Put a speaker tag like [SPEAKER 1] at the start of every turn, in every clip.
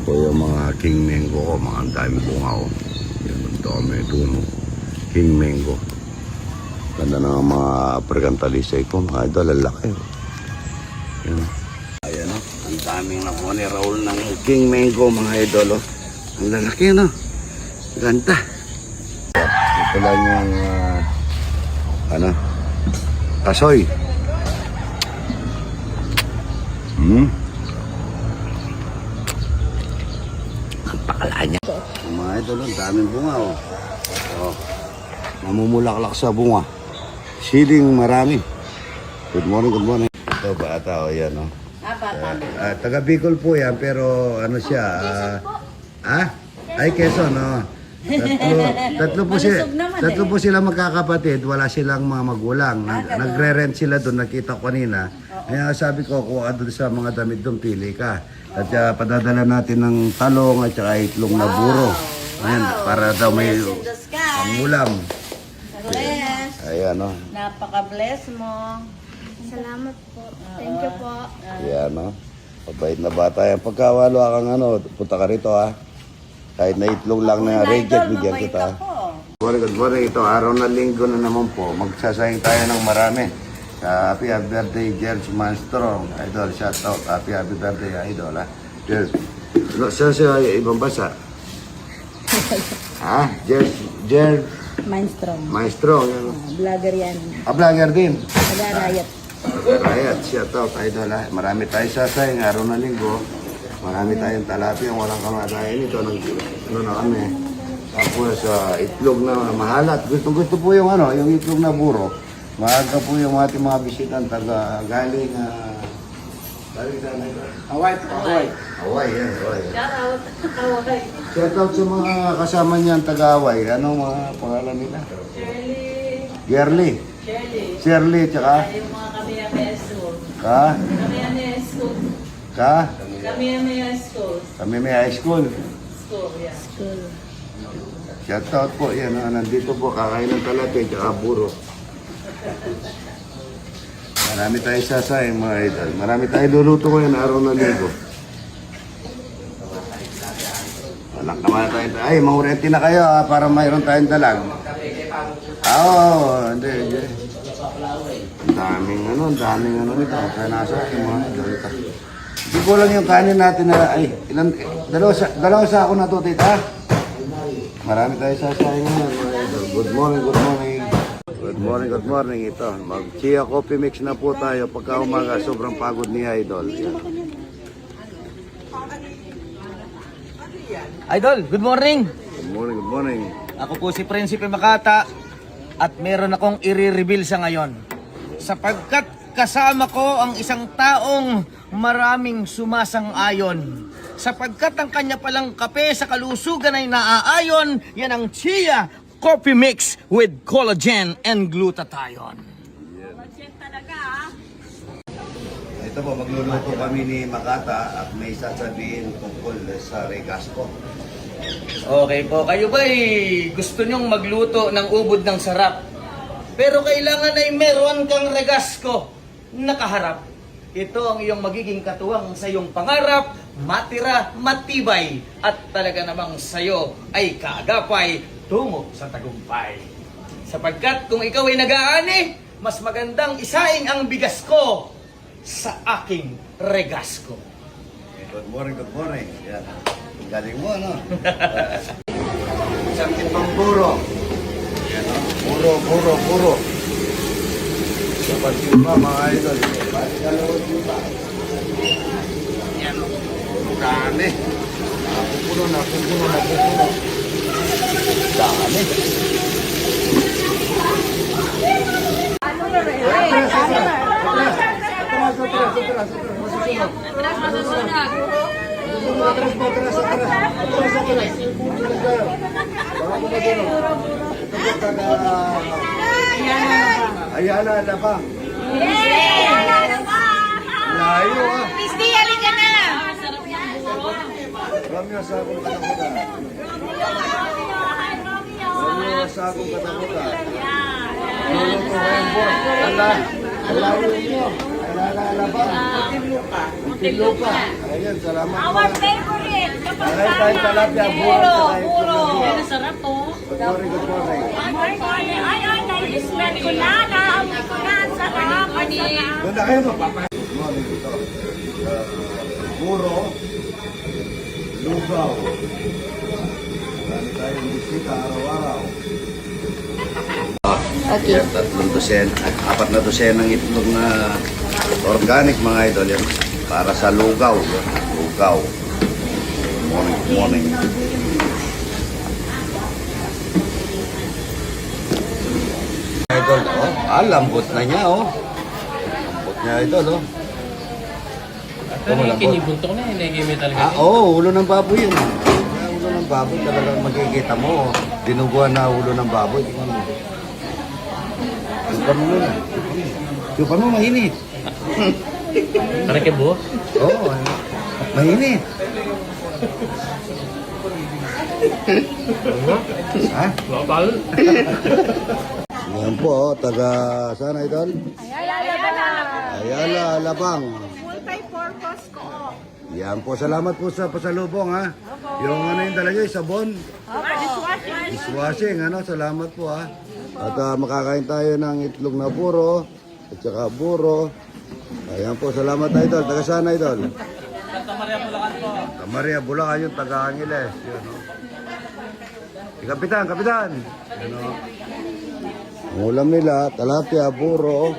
[SPEAKER 1] po yung mga king mango ko, mga daming bunga ko. Yan, ang dami ito, no? King mango. Ganda na mga pergantalisay ko, mga idol, lalaki. Yan. Ayan, no? Ang daming nakuha ni Raul ng king mango, mga idol, oh. Ang lalaki, no? Ganda. Ito lang yung, kasoy. Ang pakala niya. Mga idol, ang daming bunga, oh. Oh. Namumulaklak sa bunga. Siling marami. Good morning, good morning. Ito, bata, oh, yan, oh. Taga Bicol po yan, pero ano siya, ay, Quezon, oh. Tatlo po sila magkakapatid, wala silang mga magulang. Nagre-rent sila doon, nakita ko kanina. Kaya sabi ko, kuha doon sa mga damit doon, pili ka. At padadala natin ng talong at saka itlog na buro. Ayan, para daw may pangulam. Ayan, no?
[SPEAKER 2] Napaka-bless mo.
[SPEAKER 3] Salamat po. Thank you po.
[SPEAKER 1] Ayan, no? Mabait na bata yan. Pagkawalo kang punta ka rito, ha? Kahit na itlog lang na reject, bigyan kita. Good morning. Ito, araw na linggo na naman po. Magsasayang tayo ng marami. Happy birthday, George Manstrong. Idol, shout out. Happy birthday, idol, ha? George. Saan siya ibang basa? Ha? George Manstrong.
[SPEAKER 2] Vlogger yan.
[SPEAKER 1] Vlogger din.
[SPEAKER 2] Nag-arayat.
[SPEAKER 1] Nag-arayat. Shout out, idol, ha? Marami tayo sasayang araw na linggo. Marami tayong talapia, walang kamatayan ito. Ano na kami. Tapos itlog na mahalat. Gusto po yung yung itlog na buro. Maaga po yung ating mga bisitan galing saan ito? Hawaii, yan.
[SPEAKER 2] Shout out. Hawaii.
[SPEAKER 1] Shout out sa mga kasama niyan taga-Hawaii. Anong mga pangalan nila? Shirley, tsaka?
[SPEAKER 2] Yung mga kami-amaya school.
[SPEAKER 1] Kami-amaya school. Kami-amaya school.
[SPEAKER 2] School.
[SPEAKER 1] Shout out po, yan. Nandito po, kakain ng talapia, tsaka buro. Marami tayo sasayang, mga idol. Marami tayo luluto ko yan, araw na linggo. Walang kamatayan tayo. Ay, mahurenti na kayo, para mayroon tayong dalag. Hindi. Ang daming nito. Kaya nasa akin, mga idol. Hindi ko lang yung kanin natin na, dalawa sa ako na to, tita. Marami tayo sasayang ngayon, mga idol. Good morning. Good morning. Ito, mag-chia coffee mix na po tayo. Pagka umaga, sobrang pagod ni Idol. Yan.
[SPEAKER 4] Idol, good morning.
[SPEAKER 1] Good morning.
[SPEAKER 4] Ako po si Prinsipe Makata at meron akong i-reveal sa ngayon. Sapagkat kasama ko ang isang taong maraming sumasang-ayon. Sapagkat ang kanya palang kape sa kalusugan ay naaayon, yan ang Chia Coffee Mix with collagen and glutathione.
[SPEAKER 1] Ito po, magluluto kami ni Makata at may sasabihin tungkol sa Regasco.
[SPEAKER 4] Okay po, kayo ba gusto nyong magluto ng ubod ng sarap? Pero kailangan ay meron kang Regasco nakaharap. Ito ang iyong magiging katuwang sa iyong pangarap, matira, matibay, at talaga namang sayo ay kaagapay tungo sa tagumpay. Sapagkat kung ikaw ay nag-aani, mas magandang isaing ang bigas ko sa aking Regasco.
[SPEAKER 1] Good morning. Yan. Galing mo, no? Isang tipang buro. Yan, no? Buro. Dapat timba, mga idol. Balik ka lawag timba. Yan, no? Dami. Napupuno. Dami. Ayala na pa. Layo ah.
[SPEAKER 2] Misty, halika na!
[SPEAKER 1] Ramyo sa akong katakutan. Layo nyo. Ayala na pa. Muntinlupa. Ayan, salamat.
[SPEAKER 3] Our favorite.
[SPEAKER 1] Aray tayo talapia, buro.
[SPEAKER 2] Yan, sarap oh.
[SPEAKER 1] Good morning, good morning.
[SPEAKER 3] Ay, nai-smell ko na. Naamoy ko na. Ang sarap. Ang sarap.
[SPEAKER 1] Doon na kayo magpapa. Good morning dito. Buro. Lugaw. Marami tayong bisita araw-araw.
[SPEAKER 3] Okay.
[SPEAKER 1] Yan, 3 dosen, 4 na dosen ng itlog na organic mga idol yan. Para sa lugaw. Lugaw. Morning, morning. Idol, oh, lambot na niya, oh. Lambot niya, idol, oh.
[SPEAKER 5] Pero yung kinibuntok na, hindi talaga.
[SPEAKER 1] Ulo ng baboy yun. Ulo ng baboy, talagang makikita mo. Dinuguan na ulo ng baboy. Supan mo muna. Supan mo, mainit.
[SPEAKER 5] Parang kibo?
[SPEAKER 1] Oo, mainit. Ha?
[SPEAKER 5] Bakal.
[SPEAKER 1] Yan po, taga saan, idol? Ayala, Alabang.
[SPEAKER 3] Multi-purpose ko.
[SPEAKER 1] Yan po, salamat po sa pasalubong, ha. Yung ano yung talaga, yung sabon. Dishwashing, ano, salamat po, ha. At makakain tayo ng itlog na buro, at saka buro. Ayan po, salamat, idol. Taga saan, idol?
[SPEAKER 5] Santa Maria Bulacan po.
[SPEAKER 1] Santa Maria, Bulacan yung taga Angeles. Yun, no? Kapitan, kapitan! Yan, no? Ang ulam nila, talapia, buro.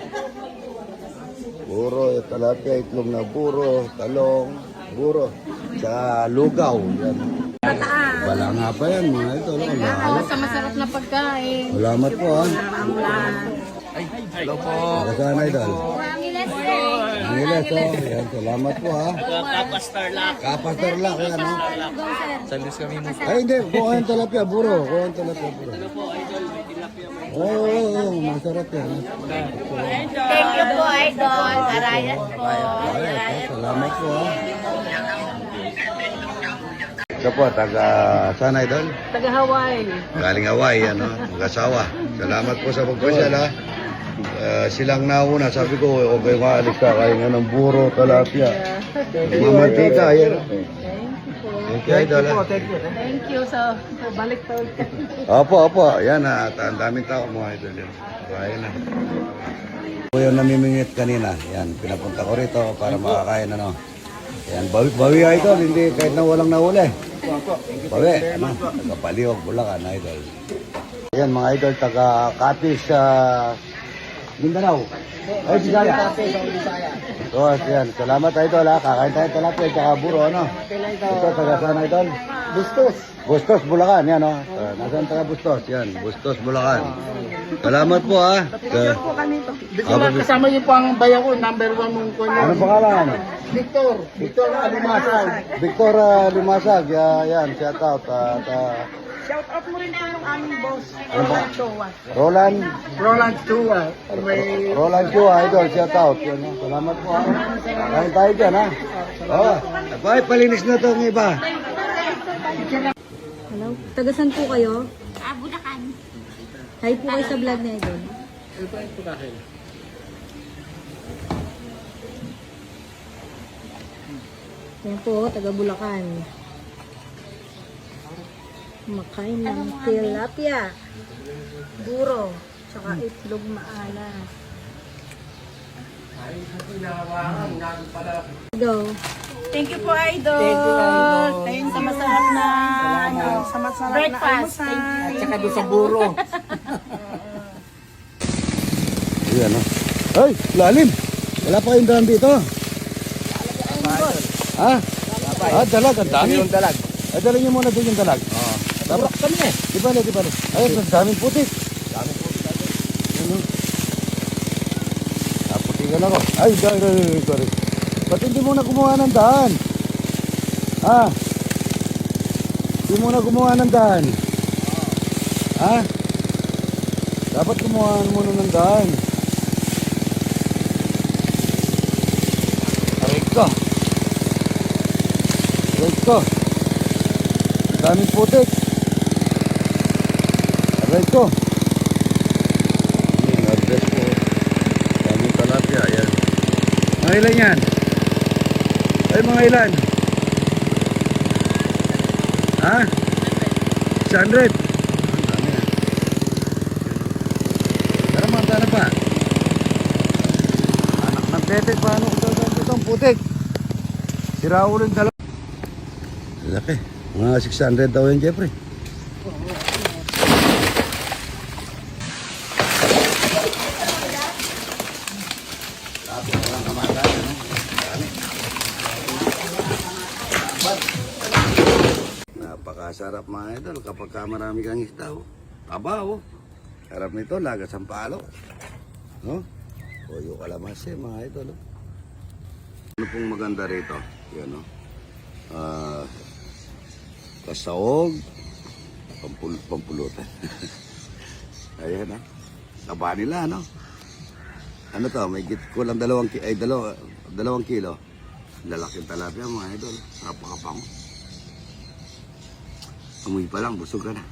[SPEAKER 1] Buro, talapia, itlog na buro, talong, buro. Tsaka lugaw. Yan. Wala nga pa yan, mga ito. Wala.
[SPEAKER 3] Sa masarap na pagkain.
[SPEAKER 1] Salamat po, ha.
[SPEAKER 5] Hello po.
[SPEAKER 1] Taga saan, idol?
[SPEAKER 3] Angeles
[SPEAKER 1] Angeles, oh. Yan, salamat po, ha.
[SPEAKER 5] Kapastar lock.
[SPEAKER 1] Kapastor lang, yan, no?
[SPEAKER 5] Salis kami mo.
[SPEAKER 1] Ay, hindi. Kuha yung talapia, buro. Kuha yung talapia, buro. Oo, masarap yan.
[SPEAKER 3] Thank you po, Idol. Arayas po.
[SPEAKER 1] Ay, salamat po, ha. Ito po, taga saan, idol?
[SPEAKER 2] Taga Hawaii.
[SPEAKER 1] Galing Hawaii, ano? Mag-asawa. Salamat po sa pagpasyal, ha. Silang nauna, sabi ko, okay, maalis ka, kaya nga ng buro, talapia. Mamantika, yan. Thank you, idol. Ha?
[SPEAKER 2] Thank you sa balik pa ulit.
[SPEAKER 1] Opo. Yan, ha. Ang daming tao, mga idol. Yan. Kaya na. Ito yung namimingit kanina. Yan, pinapunta ko rito para makakain, ano. Yan, bawi, idol. Hindi, kahit na walang nahuli. Bawi, ano. Taga Paliog, Bulacan, idol. Yan, mga idol, taga Capiz, Mindanao. Ay, Bisaya. So, yan. Salamat, idol, ha. Kakain tayo talapia, tsaka buro, ano. Ito, taga saan, idol? Bustos, Bulacan, yan, no? Nasaan taga Bustos? Yan, Bustos, Bulacan. Salamat po, ha.
[SPEAKER 6] po kami to. Kasama niyo po ang bayan ko, number 1 mong ko niya.
[SPEAKER 1] Anong pangalan?
[SPEAKER 6] Victor Alimasag.
[SPEAKER 1] Victor Limasag, yan, shout out.
[SPEAKER 6] Shout out mo rin po yung aming boss,
[SPEAKER 1] Ano ba?
[SPEAKER 6] Chowa.
[SPEAKER 1] Roland
[SPEAKER 6] Chua. May
[SPEAKER 1] Chua, idol, shout out. Yan, no? Salamat po, ha. Kain tayo dyan, ha. Oo. Abay, palinis na itong iba.
[SPEAKER 7] Hello? Taga saan po kayo?
[SPEAKER 3] Bulacan.
[SPEAKER 7] Hi po kayo sa vlog na ito. Yan po, taga Bulacan. Makain ng tilapia, buro, tsaka itlog maalas. Go.
[SPEAKER 6] Thank you po, Idol. Thank you sa masarap na sa masarap
[SPEAKER 3] Breakfast.
[SPEAKER 6] na almusal. At saka doon sa buro.
[SPEAKER 1] Ayan, no? Ay, lalim. Wala pa kayong daan dito. Ha? Dalag. Ang dami yung dalag. Ay, dala niyo muna doon yung dalag. Dapat kami eh. Di ba? Ay, ang daming putik. Ano? Putikan ako. Ay, sorry. Ba't hindi mo na gumawa ng daan? Ha? Hindi mo na gumawa ng daan. Ha? Dapat gumawa mo na ng daan. Aray ko. Daming putik. Aray ko. Yung address ko. Daming talapia. Ayan. Mga ilan yan? Ay, mga ilan? Ha? 600. Tara mga tara pa. Anak ng tete, paano ito ang putik? Sira ulo yung dalawa. Laki. Mga 600 daw yan, Jeffrey. Napakasarap mga idol kapag marami kang isda. Oh. Taba, oh. Sarap nito, lagas ang palo. No? Toyo kalamansi mga idol. Oh. Ano pong maganda rito? Yan, oh. Kasaog, pampulutan. Ayan, ha. Taba nila, no? Ano to? May kulang 2 kilo. Lalaking talapia, mga idol. Napakapango. Amoy pa lang, busog ka na.